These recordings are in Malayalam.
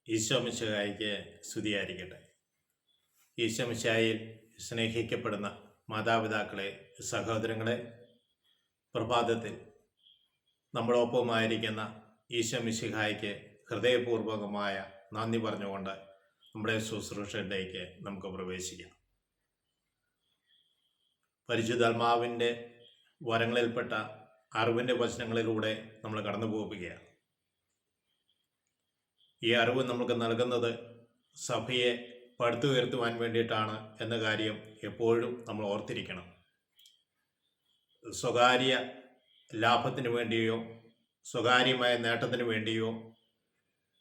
ഈശോ മിശിഹായിക്ക് സ്തുതിയായിരിക്കട്ടെ. ഈശോ മിശിഹായിൽ സ്നേഹിക്കപ്പെടുന്ന മാതാപിതാക്കളെ, സഹോദരങ്ങളെ, പ്രഭാതത്തിൽ നമ്മളൊപ്പമായിരിക്കുന്ന ഈശോ മിശിഹായിക്ക് ഹൃദയപൂർവകമായ നന്ദി പറഞ്ഞുകൊണ്ട് നമ്മുടെ ശുശ്രൂഷയിലേക്ക് നമുക്ക് പ്രവേശിക്കാം. പരിശുദ്ധാത്മാവിൻ്റെ വരങ്ങളിൽപ്പെട്ട അറിവിൻ്റെ വചനങ്ങളിലൂടെ നമ്മൾ കടന്നു പോവുകയാണ്. ഈ അറിവ് നമുക്ക് നൽകുന്നത് സഭയെ പടുത്തുയർത്തുവാൻ വേണ്ടിയിട്ടാണ് എന്ന കാര്യം എപ്പോഴും നമ്മൾ ഓർത്തിരിക്കണം. സ്വകാര്യ ലാഭത്തിന് വേണ്ടിയോ സ്വകാര്യമായ നേട്ടത്തിന് വേണ്ടിയോ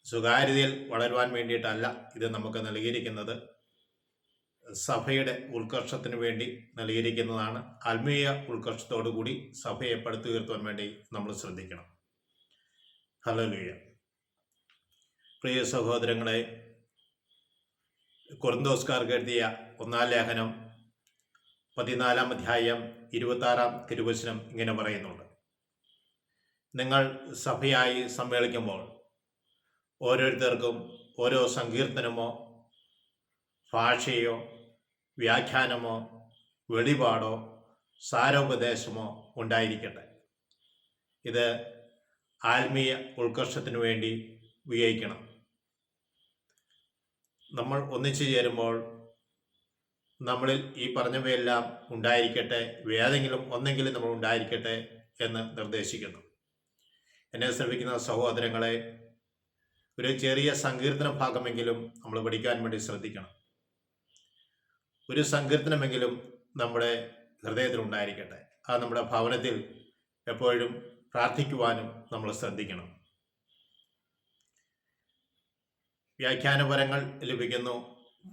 സ്വകാര്യതയിൽ വളരുവാൻ വേണ്ടിയിട്ടല്ല ഇത് നമുക്ക് നൽകിയിരിക്കുന്നത്. സഭയുടെ ഉത്കർഷത്തിന് വേണ്ടി നൽകിയിരിക്കുന്നതാണ്. ആത്മീയ ഉത്കർഷത്തോടു കൂടി സഭയെ പടുത്തുയർത്തുവാൻ വേണ്ടി നമ്മൾ ശ്രദ്ധിക്കണം. ഹല്ലേലൂയ. പ്രിയ സഹോദരങ്ങളെ, കൊറിന്തോസ്കാർക്ക് എഴുതിയ 1-ാം ലേഖനം 14-ാം അധ്യായം 26-ാം തിരുവചനം ഇങ്ങനെ പറയുന്നുണ്ട്: നിങ്ങൾ സഭയായി സമ്മേളിക്കുമ്പോൾ ഓരോരുത്തർക്കും ഓരോ സങ്കീർത്തനമോ ഭാഷയോ വ്യാഖ്യാനമോ വെളിപാടോ സാരോപദേശമോ ഉണ്ടായിരിക്കട്ടെ. ഇത് ആത്മീയ ഉത്കർഷത്തിനു വേണ്ടി ഉപയോഗിക്കണം. നമ്മൾ ഒന്നിച്ചു ചേരുമ്പോൾ നമ്മളിൽ ഈ പറഞ്ഞവയെല്ലാം ഉണ്ടായിരിക്കട്ടെ, ഏതെങ്കിലും ഒന്നെങ്കിലും നമ്മൾ ഉണ്ടായിരിക്കട്ടെ എന്ന് നിർദ്ദേശിക്കുന്നു. എന്നെ ശ്രമിക്കുന്ന സഹോദരങ്ങളെ, ഒരു ചെറിയ സങ്കീർത്തന ഭാഗമെങ്കിലും നമ്മൾ പഠിക്കാൻ വേണ്ടി ശ്രദ്ധിക്കണം. ഒരു സങ്കീർത്തനമെങ്കിലും നമ്മുടെ ഹൃദയത്തിൽ ഉണ്ടായിരിക്കട്ടെ. അത് നമ്മുടെ ഭവനത്തിൽ എപ്പോഴും പ്രാർത്ഥിക്കുവാനും നമ്മൾ ശ്രദ്ധിക്കണം. വ്യാഖ്യാനപരങ്ങൾ ലഭിക്കുന്നു,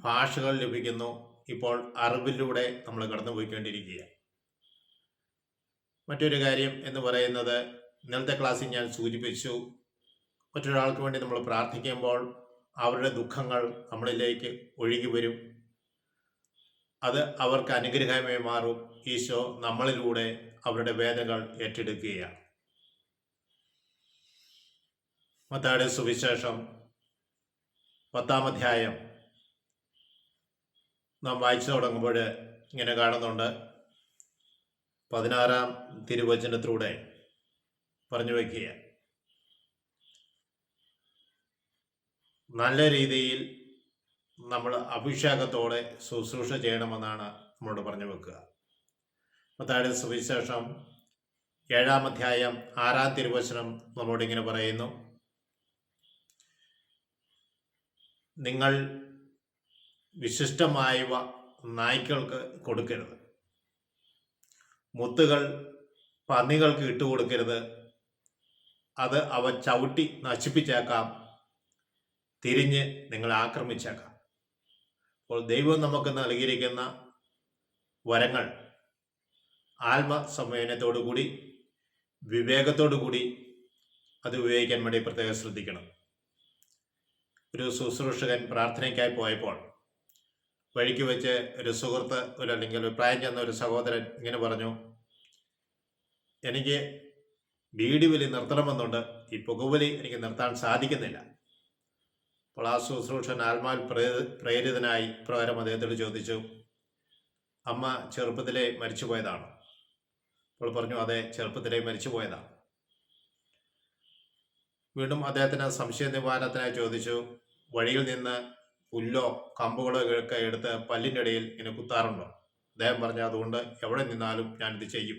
ഭാഷകൾ ലഭിക്കുന്നു. ഇപ്പോൾ അറിവിലൂടെ നമ്മൾ കടന്നുപോയിക്കൊണ്ടിരിക്കുക. മറ്റൊരു കാര്യം എന്ന് പറയുന്നത്, ഇന്നലത്തെ ക്ലാസ്സിൽ ഞാൻ സൂചിപ്പിച്ചു, മറ്റൊരാൾക്ക് വേണ്ടി നമ്മൾ പ്രാർത്ഥിക്കുമ്പോൾ അവരുടെ ദുഃഖങ്ങൾ നമ്മളിലേക്ക് ഒഴുകി വരും. അത് അവർക്ക് അനുഗ്രഹമായി മാറും. ഈശോ നമ്മളിലൂടെ അവരുടെ വേദനകൾ ഏറ്റെടുക്കുകയാണ്. മത്തായിയുടെ സുവിശേഷം 10-ാം അധ്യായം നാം വായിച്ചു തുടങ്ങുമ്പോൾ ഇങ്ങനെ കാണുന്നുണ്ട്. 16-ാം തിരുവചനത്തിലൂടെ പറഞ്ഞു വയ്ക്കുക: നല്ല രീതിയിൽ നമ്മൾ അഭിഷേകത്തോടെ ശുശ്രൂഷ ചെയ്യണമെന്നാണ് നമ്മളോട് പറഞ്ഞു വെക്കുക. മത്തായിയുടെ സുവിശേഷം 7-ാം അധ്യായം 6-ാം തിരുവചനം നമ്മളോട് ഇങ്ങനെ പറയുന്നു: നിങ്ങൾ വിശിഷ്ടമായവ നായ്ക്കൾക്ക് കൊടുക്കരുത്, മുത്തുകൾ പന്നികൾക്ക് ഇട്ടുകൊടുക്കരുത്, അത് അവ ചവിട്ടി നശിപ്പിച്ചേക്കാം, തിരിഞ്ഞ് നിങ്ങളെ ആക്രമിച്ചേക്കാം. അപ്പോൾ ദൈവം നമുക്ക് നൽകിയിരിക്കുന്ന വരങ്ങൾ ആത്മസംവേദനത്തോടു കൂടി വിവേകത്തോടു കൂടി അത് ഉപയോഗിക്കാൻ വേണ്ടി പ്രത്യേകം ശ്രദ്ധിക്കണം. ഒരു ശുശ്രൂഷകൻ പ്രാർത്ഥനയ്ക്കായി പോയപ്പോൾ വഴിക്ക് വെച്ച് ഒരു സുഹൃത്ത്, അല്ലെങ്കിൽ ഒരു പ്രായം ചെന്ന ഒരു സഹോദരൻ ഇങ്ങനെ പറഞ്ഞു: എനിക്ക് ബീഡി വലി നിർത്തണമെന്നുണ്ട്, ഈ പുകവലി എനിക്ക് നിർത്താൻ സാധിക്കുന്നില്ല. അപ്പോൾ ആ ശുശ്രൂഷൻ ആത്മാവിൽ പ്രേരിതനായി പ്രകാരം അദ്ദേഹത്തോട് ചോദിച്ചു: അമ്മ ചെറുപ്പത്തിലെ മരിച്ചു പോയതാണോ? അപ്പോൾ പറഞ്ഞു: അതെ, ചെറുപ്പത്തിലെ മരിച്ചു പോയതാണ്. വീണ്ടും അദ്ദേഹത്തിന് സംശയ നിവാരണത്തിനായി ചോദിച്ചു: വഴിയിൽ നിന്ന് പുല്ലോ കമ്പുകളോ ഒക്കെ എടുത്ത് പല്ലിൻ്റെ ഇടയിൽ ഇങ്ങനെ കുത്താറുണ്ടോ? അദ്ദേഹം പറഞ്ഞു: അതുകൊണ്ട് എവിടെ നിന്നാലും ഞാനിത് ചെയ്യും.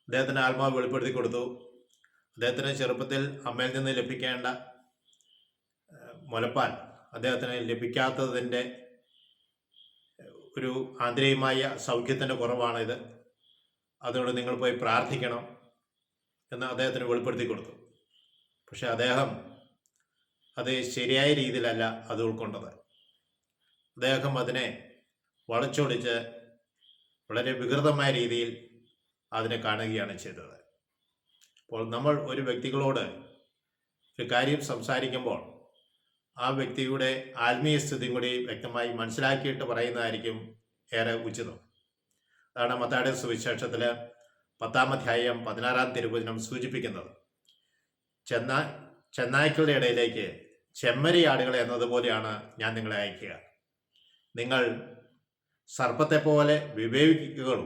അദ്ദേഹത്തിന് ആത്മാവ് വെളിപ്പെടുത്തി കൊടുത്തു. അദ്ദേഹത്തിന് ചെറുപ്പത്തിൽ അമ്മയിൽ നിന്ന് ലഭിക്കേണ്ട മുലപ്പാൽ അദ്ദേഹത്തിന് ലഭിക്കാത്തതിൻ്റെ ഒരു ആന്തരികമായ സൗഖ്യത്തിൻ്റെ കുറവാണിത്. അതുകൊണ്ട് നിങ്ങൾ പോയി പ്രാർത്ഥിക്കണം എന്ന് അദ്ദേഹത്തിന് വെളിപ്പെടുത്തി കൊടുത്തു. പക്ഷെ അദ്ദേഹം അത് ശരിയായ രീതിയിലല്ല അത് ഉൾക്കൊണ്ടത്. അദ്ദേഹം അതിനെ വളച്ചൊടിച്ച് വളരെ വികൃതമായ രീതിയിൽ അതിനെ കാണുകയാണ് ചെയ്തത്. അപ്പോൾ നമ്മൾ ഒരു വ്യക്തികളോട് ഒരു കാര്യം സംസാരിക്കുമ്പോൾ ആ വ്യക്തിയുടെ ആത്മീയ സ്ഥിതിയും കൂടി വ്യക്തമായി മനസ്സിലാക്കിയിട്ട് പറയുന്നതായിരിക്കും ഏറെ ഉചിതം. അതാണ് മത്തായിയുടെ സുവിശേഷത്തിൽ 10-ാം അധ്യായം 16-ാം തിരുവചനം സൂചിപ്പിക്കുന്നത്. ചെന്നാൽ ചെന്നായ്ക്കളുടെ ഇടയിലേക്ക് ചെമ്മരിയാടുകളെ എന്നതുപോലെയാണ് ഞാൻ നിങ്ങളെ അയക്കുക. നിങ്ങൾ സർപ്പത്തെ പോലെ വിവേകികളും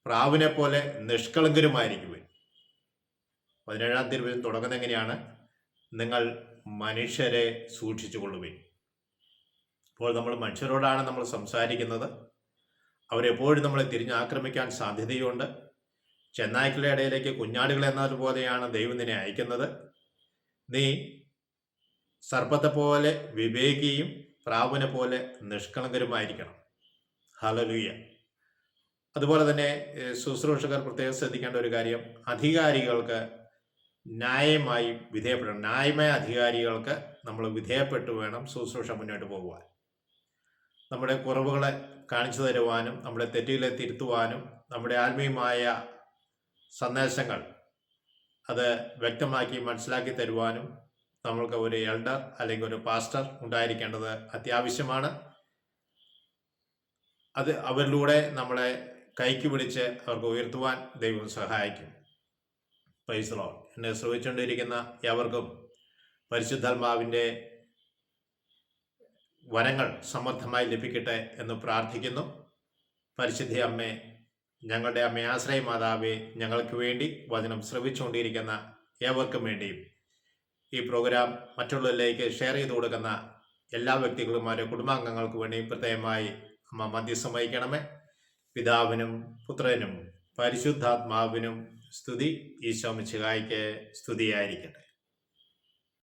പ്രാവിനെ പോലെ നിഷ്കളങ്കരുമായിരിക്കുവിൻ. 17-ാം തിരുവചനം തുടങ്ങുന്നത് എങ്ങനെയാണ്? നിങ്ങൾ മനുഷ്യരെ സൂക്ഷിച്ചു കൊള്ളുവിൻ. ഇപ്പോൾ നമ്മൾ മനുഷ്യരോടാണ് നമ്മൾ സംസാരിക്കുന്നത്. അവരെപ്പോഴും നമ്മളെ തിരിഞ്ഞാക്രമിക്കാൻ സാധ്യതയുണ്ട്. ചെന്നായ്ക്കളുടെ ഇടയിലേക്ക് കുഞ്ഞാടുകൾ എന്നതുപോലെയാണ് ദൈവം നിന്നെ അയക്കുന്നത്. നീ സർപ്പത്തെ പോലെ വിവേകിയും പ്രാവിനെ പോലെ നിഷ്കളങ്കരുമായിരിക്കണം. ഹല്ലേലൂയ. അതുപോലെ തന്നെ ശുശ്രൂഷകർ പ്രത്യേകം ശ്രദ്ധിക്കേണ്ട ഒരു കാര്യം, അധികാരികൾക്ക് ന്യായമായി വിധേയപ്പെടണം. ന്യായമായ അധികാരികൾക്ക് നമ്മൾ വിധേയപ്പെട്ടു വേണം ശുശ്രൂഷ മുന്നോട്ട് പോകുവാൻ. നമ്മുടെ കുറവുകളെ കാണിച്ചു തരുവാനും നമ്മുടെ തെറ്റുകളെ തിരുത്തുവാനും നമ്മുടെ ആത്മീയമായ സന്ദേശങ്ങൾ അത് വ്യക്തമാക്കി മനസ്സിലാക്കി തരുവാനും നമ്മൾക്ക് ഒരു എൽഡർ അല്ലെങ്കിൽ ഒരു പാസ്റ്റർ ഉണ്ടായിരിക്കേണ്ടത് അത്യാവശ്യമാണ്. അത് അവരിലൂടെ നമ്മളെ കൈക്ക് പിടിച്ച് അവർക്ക് ഉയർത്തുവാൻ ദൈവം സഹായിക്കും. Praise the Lord. എന്നെ ശ്രമിച്ചുകൊണ്ടിരിക്കുന്ന ഏവർക്കും പരിശുദ്ധാത്മാവിൻ്റെ വരങ്ങൾ സമർത്ഥമായി ലഭിക്കട്ടെ എന്ന് പ്രാർത്ഥിക്കുന്നു. പരിശുദ്ധ അമ്മേ, ഞങ്ങളുടെ അമ്മ ആശ്രയ മാതാവേ, ഞങ്ങൾക്ക് വേണ്ടി വചനം ശ്രവിച്ചുകൊണ്ടിരിക്കുന്ന ഏവർക്കും വേണ്ടിയും ഈ പ്രോഗ്രാം മറ്റുള്ളവരിലേക്ക് ഷെയർ ചെയ്ത് കൊടുക്കുന്ന എല്ലാ വ്യക്തികളും അവരുടെ കുടുംബാംഗങ്ങൾക്ക് വേണ്ടിയും പ്രത്യേകമായി അമ്മ മധ്യസ്ഥം വഹിക്കണമേ. പിതാവിനും പുത്രനും പരിശുദ്ധാത്മാവിനും സ്തുതി. ഈശോ മിശിഹായ്ക്ക് സ്തുതിയായിരിക്കട്ടെ.